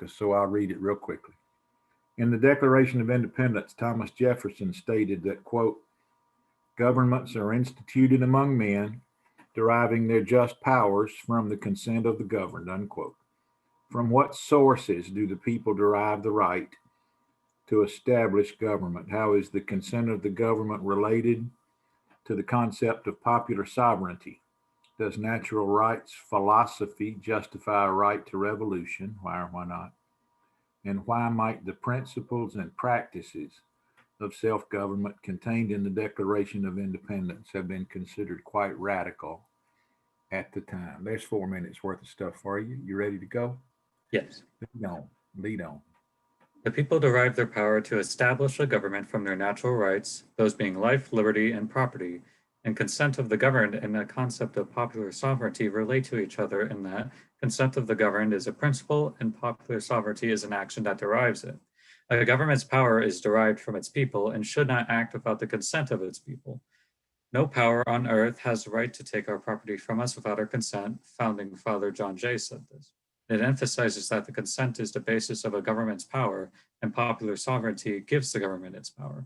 so I'll read it real quickly. In the Declaration of Independence, Thomas Jefferson stated that, quote, governments are instituted among men, deriving their just powers from the consent of the governed, unquote. From what sources do the people derive the right to establish government? How is the consent of the government related to the concept of popular sovereignty? Does natural rights philosophy justify a right to revolution? Why or why not? And why might the principles and practices of self-government contained in the Declaration of Independence have been considered quite radical at the time? There's 4 minutes worth of stuff for you. You ready to go? Yes. Lead on. Lead on. The people derive their power to establish a government from their natural rights, those being life, liberty, and property, and consent of the governed and the concept of popular sovereignty relate to each other in that consent of the governed is a principle and popular sovereignty is an action that derives it. A government's power is derived from its people and should not act without the consent of its people. No power on earth has the right to take our property from us without our consent. Founding Father John Jay said this. It emphasizes that the consent is the basis of a government's power, and popular sovereignty gives the government its power.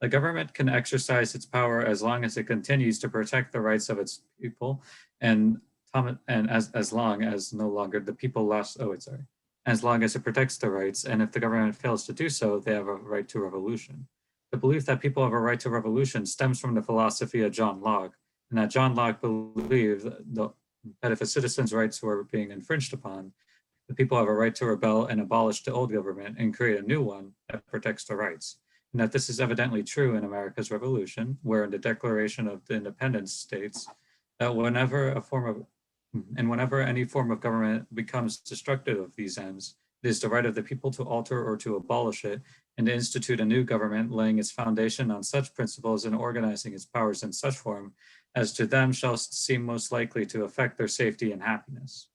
The government can exercise its power as long as it continues to protect the rights of its people, and as long as no longer the people lost. As long as it protects the rights, and if the government fails to do so, they have a right to revolution. The belief that people have a right to revolution stems from the philosophy of John Locke, and that John Locke believed that if a citizen's rights were being infringed upon, the people have a right to rebel and abolish the old government and create a new one that protects the rights. And that this is evidently true in America's Revolution, where in the Declaration of the Independence states that whenever any form of government becomes destructive of these ends, it is the right of the people to alter or to abolish it and to institute a new government, laying its foundation on such principles and organizing its powers in such form as to them shall seem most likely to affect their safety and happiness.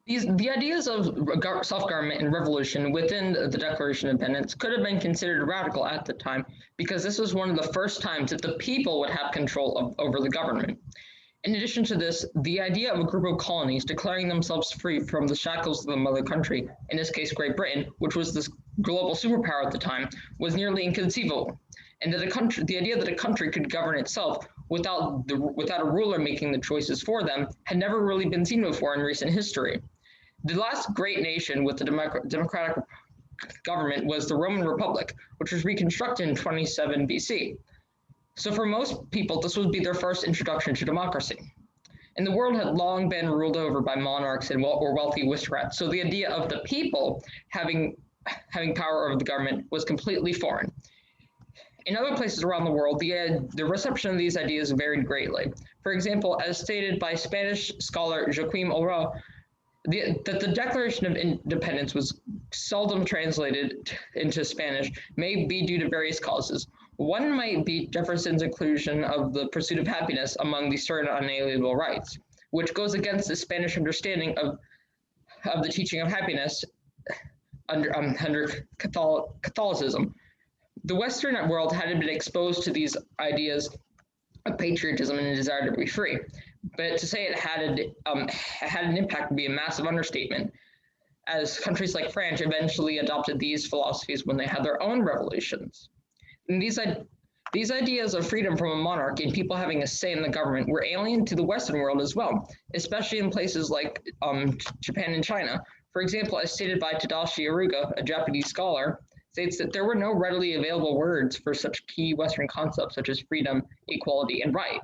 The ideas of self-government and revolution within the Declaration of Independence could have been considered radical at the time because this was one of the first times that the people would have control over the government. In addition to this, the idea of a group of colonies declaring themselves free from the shackles of the mother country, in this case Great Britain, which was this global superpower at the time, was nearly inconceivable. And that the idea that a country could govern itself without a ruler making the choices for them had never really been seen before in recent history. The last great nation with the democratic government was the Roman Republic, which was reconstructed in 27 BC. So for most people, this would be their first introduction to democracy. And the world had long been ruled over by monarchs or wealthy aristocrats, so the idea of the people having power over the government was completely foreign. In other places around the world, the reception of these ideas varied greatly. For example, as stated by Spanish scholar Joaquim Oro, that the Declaration of Independence was seldom translated into Spanish may be due to various causes. One might be Jefferson's inclusion of the pursuit of happiness among the certain unalienable rights, which goes against the Spanish understanding of the teaching of happiness under Catholicism. The Western world hadn't been exposed to these ideas of patriotism and a desire to be free, but to say it had an impact would be a massive understatement, as countries like France eventually adopted these philosophies when they had their own revolutions. And these ideas of freedom from a monarchy and people having a say in the government were alien to the Western world as well, especially in places like Japan and China. For example, as stated by Tadashi Aruga, a Japanese scholar, states that there were no readily available words for such key Western concepts such as freedom, equality, and right.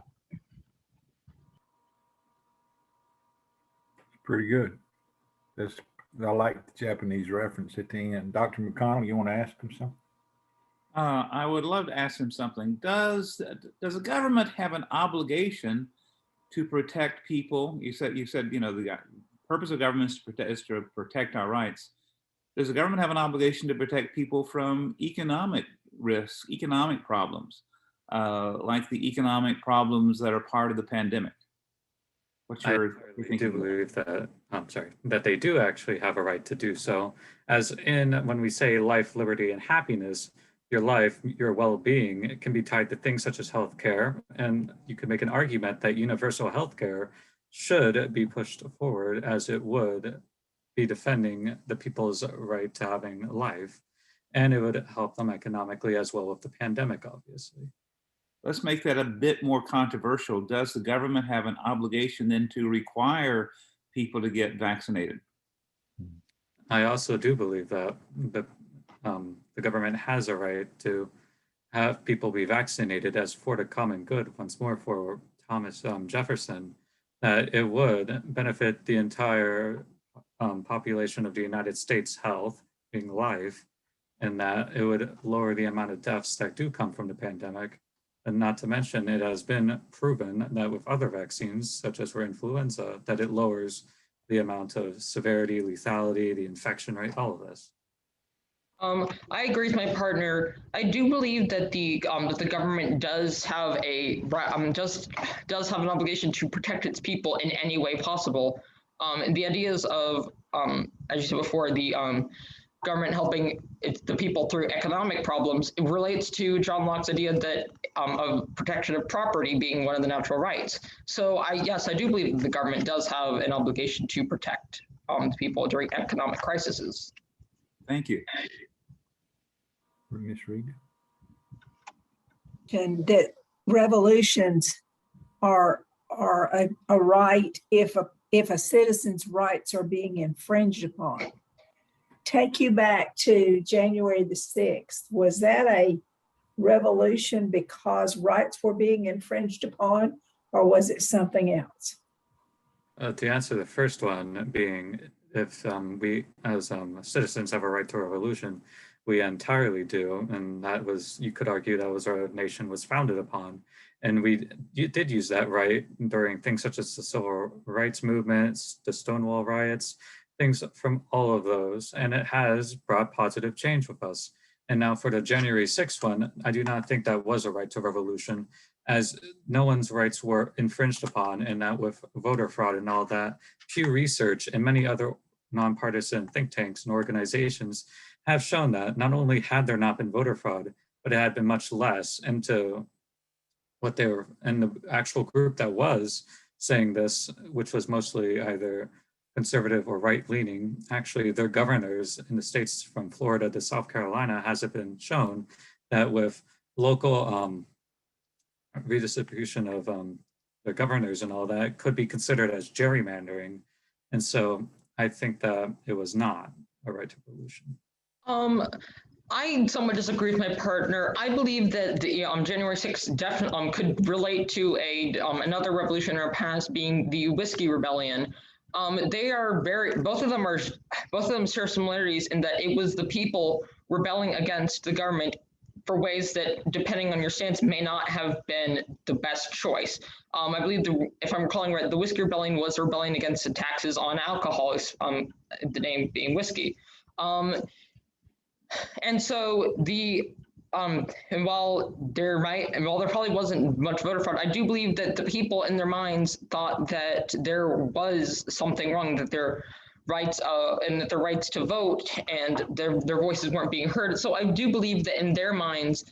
Pretty good. I like the Japanese reference at the end. Dr. McConnell, you want to ask him something? I would love to ask him something. Does the government have an obligation to protect people? You said the purpose of government is to protect our rights. Does the government have an obligation to protect people from economic risks, economic problems, like the economic problems that are part of the pandemic? I do believe that they do actually have a right to do so. As in when we say life, liberty, and happiness, your life, your well-being, it can be tied to things such as healthcare, and you could make an argument that universal healthcare should be pushed forward as it would be defending the people's right to having life, and it would help them economically as well with the pandemic, obviously. Let's make that a bit more controversial. Does the government have an obligation then to require people to get vaccinated? I also do believe that the government has a right to have people be vaccinated as for the common good, once more for Thomas Jefferson, that it would benefit the entire population of the United States' health, being life, and that it would lower the amount of deaths that do come from the pandemic. And not to mention, it has been proven that with other vaccines, such as for influenza, that it lowers the amount of severity, lethality, the infection rate, all of this. I agree with my partner. I do believe that the government does have does have an obligation to protect its people in any way possible. And the ideas of, as you said before, the government helping the people through economic problems, it relates to John Locke's idea that of protection of property being one of the natural rights. So yes, I do believe that the government does have an obligation to protect the people during economic crises. Thank you. Ms. Reed? And that revolutions are a right if a citizen's rights are being infringed upon. Take you back to January the 6th. Was that a revolution because rights were being infringed upon, or was it something else? To answer the first one being, if we as citizens have a right to a revolution, we entirely do. And that was, you could argue that was our nation was founded upon. And we did use that right during things such as the civil rights movements, the Stonewall riots, things from all of those. And it has brought positive change with us. And now for the January 6th one, I do not think that was a right to revolution, as no one's rights were infringed upon, and that with voter fraud and all that, Pew Research and many other nonpartisan think tanks and organizations have shown that not only had there not been voter fraud, but it had been much less. And to what they were, and the actual group that was saying this, which was mostly either conservative or right-leaning, actually their governors in the states from Florida to South Carolina, has it been shown that with local redistribution of the governors and all that could be considered as gerrymandering. And so I think that it was not a right to revolution. I somewhat disagree with my partner. I believe that the January 6th definitely could relate to another revolution in our past, being the Whiskey Rebellion. They are both of them share similarities in that it was the people rebelling against the government for ways that, depending on your stance, may not have been the best choice. I believe, if I'm recalling right, the Whiskey Rebellion was a rebellion against the taxes on alcohol, the name being whiskey. And so and while there probably wasn't much voter fraud, I do believe that the people in their minds thought that there was something wrong, that their rights and that their rights to vote and their voices weren't being heard. So I do believe that in their minds,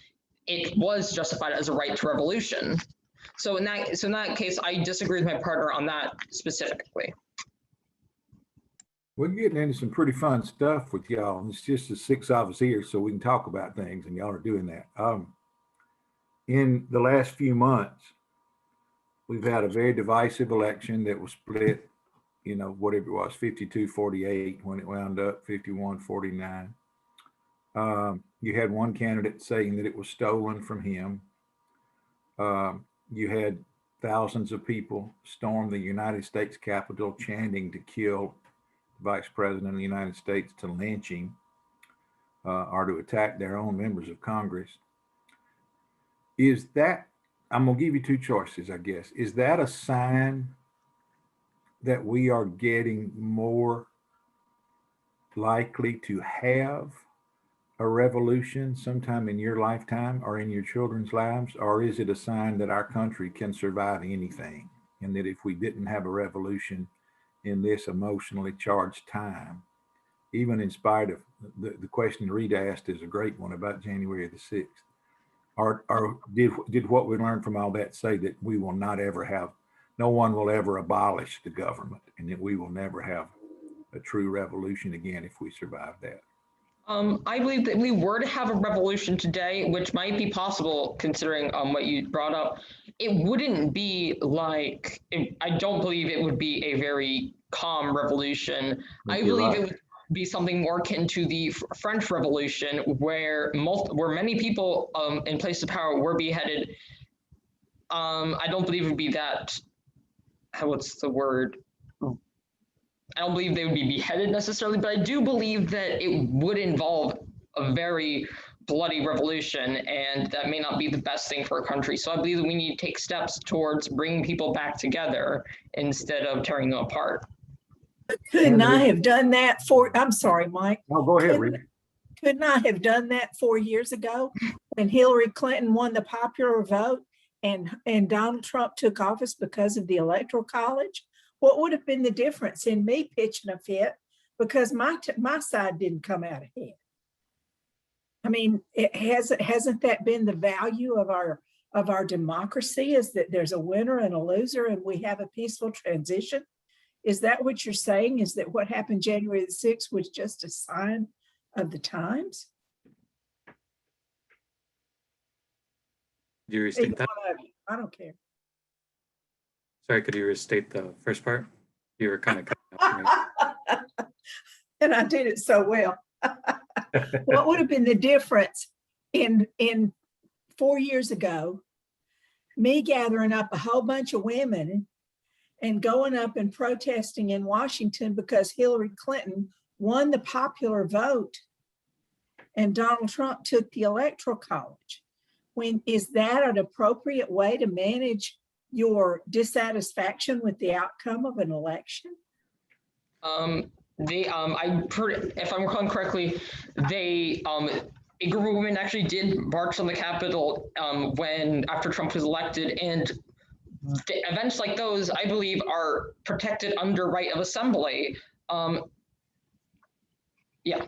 it was justified as a right to revolution. So in that case, I disagree with my partner on that specifically. We're getting into some pretty fun stuff with y'all, and it's just the six of us here, so we can talk about things, and y'all are doing that. In the last few months, we've had a very divisive election that was split, whatever it was, 52-48, when it wound up 51-49. You had one candidate saying that it was stolen from him. You had thousands of people storm the United States Capitol chanting to kill Vice President of the United States, to lynching or to attack their own members of Congress. Is that, I'm gonna give you two choices, I guess. Is that a sign that we are getting more likely to have a revolution sometime in your lifetime or in your children's lives? Or is it a sign that our country can survive anything, and that if we didn't have a revolution in this emotionally charged time, even in spite of the question Rita asked is a great one about January the 6th, or did what we learned from all that say that we will not ever have, no one will ever abolish the government, and that we will never have a true revolution again if we survive that. I believe that we were to have a revolution today, which might be possible considering what you brought up. It wouldn't be like, I don't believe it would be a very calm revolution. I You're believe right. it would be something more akin to the French Revolution, where many people in place of power were beheaded. I don't believe it would be that. What's the word? I don't believe they would be beheaded necessarily, but I do believe that it would involve a very bloody revolution, and that may not be the best thing for a country. So I believe that we need to take steps towards bringing people back together instead of tearing them apart. Couldn't I have done that I'm sorry, Mike. Oh, go ahead, Reed. Couldn't I have done that 4 years ago when Hillary Clinton won the popular vote and Donald Trump took office because of the Electoral College? What would have been the difference in me pitching a fit because my side didn't come out ahead? I mean, hasn't that been the value of our democracy, is that there's a winner and a loser and we have a peaceful transition? Is that what you're saying? Is that what happened January the 6th was just a sign of the times? Do you restate that? I don't care. Sorry, could you restate the first part? You were kind of cutting out for me. And I did it so well. What would have been the difference in 4 years ago, me gathering up a whole bunch of women and going up and protesting in Washington because Hillary Clinton won the popular vote and Donald Trump took the Electoral College? Is that an appropriate way to manage your dissatisfaction with the outcome of an election? If I'm recalling correctly, a group of women actually did march on the Capitol after Trump was elected, and events like those, I believe, are protected under right of assembly. Yeah.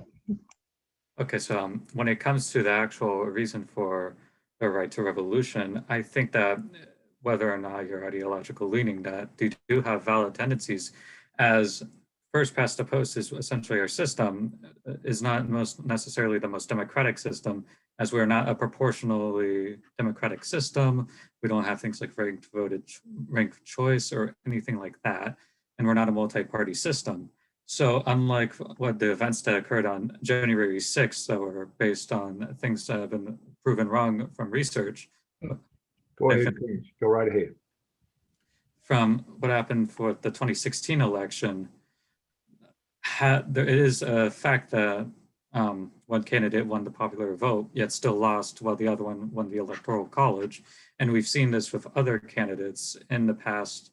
Okay, so when it comes to the actual reason for the right to revolution, I think that whether or not your ideological leaning, that they do have valid tendencies, as first past the post is essentially our system, is not necessarily the most democratic system, as we're not a proportionally democratic system. We don't have things like ranked choice or anything like that. And we're not a multi-party system. So unlike what the events that occurred on January 6th that were based on things that have been proven wrong from research. Go ahead, go right ahead. From what happened for the 2016 election, it is a fact that one candidate won the popular vote, yet still lost while the other one won the Electoral College. And we've seen this with other candidates in the past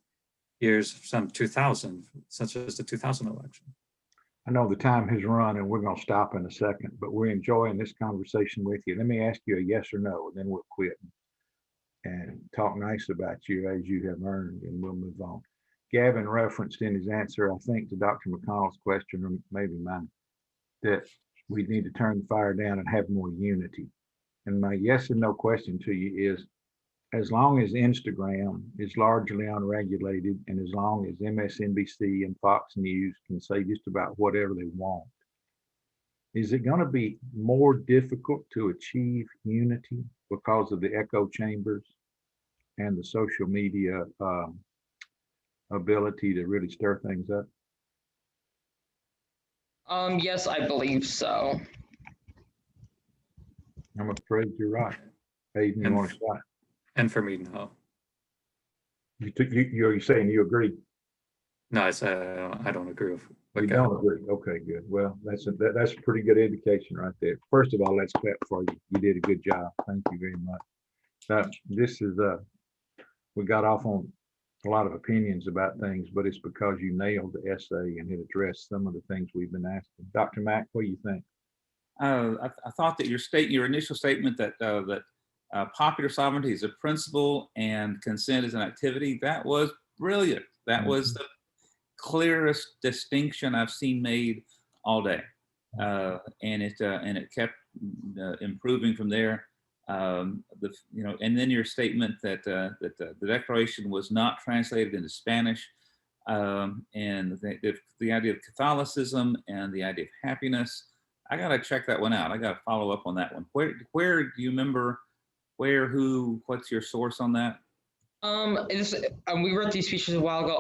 years, from 2000, such as the 2000 election. I know the time has run and we're going to stop in a second, but we're enjoying this conversation with you. Let me ask you a yes or no, and then we'll quit and talk nice about you as you have earned, and we'll move on. Gavin referenced in his answer, I think, to Dr. McConnell's question, or maybe mine, that we need to turn the fire down and have more unity. And my yes and no question to you is, as long as Instagram is largely unregulated and as long as MSNBC and Fox News can say just about whatever they want, is it going to be more difficult to achieve unity because of the echo chambers and the social media ability to really stir things up? Yes, I believe so. I'm afraid you're right. Hayden, you want to start? And for me, no. You're saying you agree? No, I don't agree with what You don't agree? Okay, good. Well, that's a pretty good indication right there. First of all, let's clap for you. You did a good job. Thank you very much. This is we got off on a lot of opinions about things, but it's because you nailed the essay and it addressed some of the things we've been asking. Dr. Mack, what do you think? I thought that your initial statement that popular sovereignty is a principle and consent is an activity, that was brilliant. That was the clearest distinction I've seen made all day, and it kept improving from there. And then your statement that the Declaration was not translated into Spanish. And the idea of Catholicism and the idea of happiness. I got to check that one out. I got to follow up on that one. Where do you remember? Where, who, what's your source on that? We wrote these speeches a while ago.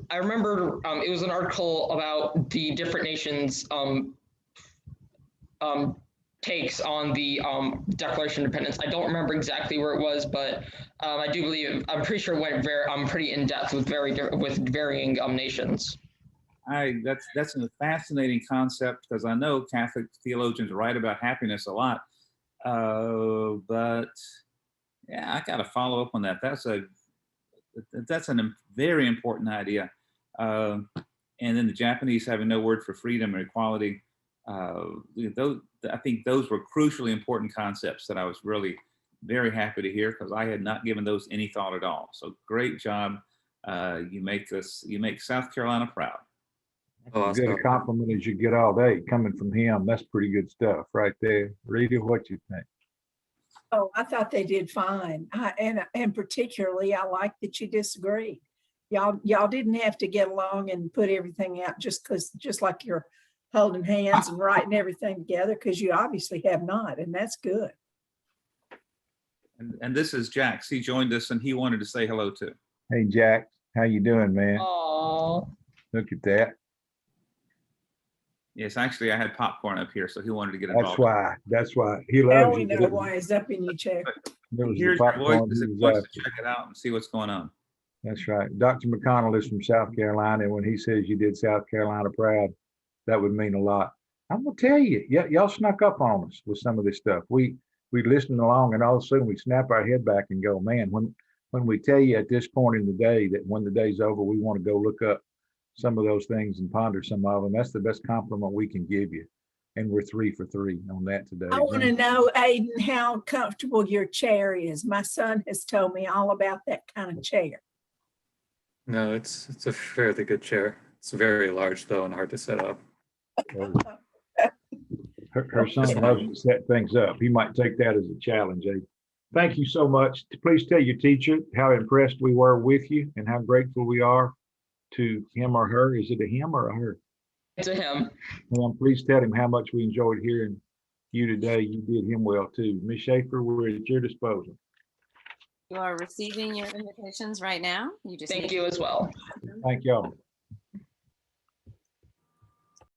I remember it was an article about the different nations takes on the Declaration of Independence. I don't remember exactly where it was, but I do believe I'm pretty sure it went pretty in depth with varying nations. That's a fascinating concept because I know Catholic theologians write about happiness a lot, but yeah, I got to follow up on that. That's a very important idea. And then the Japanese having no word for freedom or equality. I think those were crucially important concepts that I was really very happy to hear because I had not given those any thought at all. So great job. You make South Carolina proud. Oh, As good a Oscar. compliment as you get all day coming from him. That's pretty good stuff right there. Rita, what you think? Oh, I thought they did fine. And particularly, I like that you disagreed. Y'all didn't have to get along and put everything out just like you're holding hands and writing everything together, because you obviously have not, and that's good. And this is Jax. He joined us and he wanted to say hello too. Hey, Jack, how you doing, man? Oh, Look at that. Yes, actually, I had popcorn up here, so he wanted to get involved. That's why he Now loves we you. know why it's up in your chair. There was He the hears your popcorn voices he and was wants after. to check it out and see what's going on. That's right. Dr. McConnell is from South Carolina, and when he says you did South Carolina proud, that would mean a lot. I'm gonna tell you, y'all snuck up on us with some of this stuff. We listened along, and all of a sudden we snap our head back and go, man, when we tell you at this point in the day that when the day's over, we want to go look up some of those things and ponder some of them. That's the best compliment we can give you. And we're 3 for 3 on that today. I want to know, Aiden, how comfortable your chair is. My son has told me all about that kind of chair. No, it's a fairly good chair. It's very large though and hard to set up. Her son loves to set things up. He might take that as a challenge, Aiden. Thank you so much. Please tell your teacher how impressed we were with you and how grateful we are to him or her. Is it a him or a her? it's a him. Well, please tell him how much we enjoyed hearing you today. You did him well too. Ms. Schaefer, we're at your disposal. You are receiving your invitations right now. You just Thank need you as well. Thank y'all.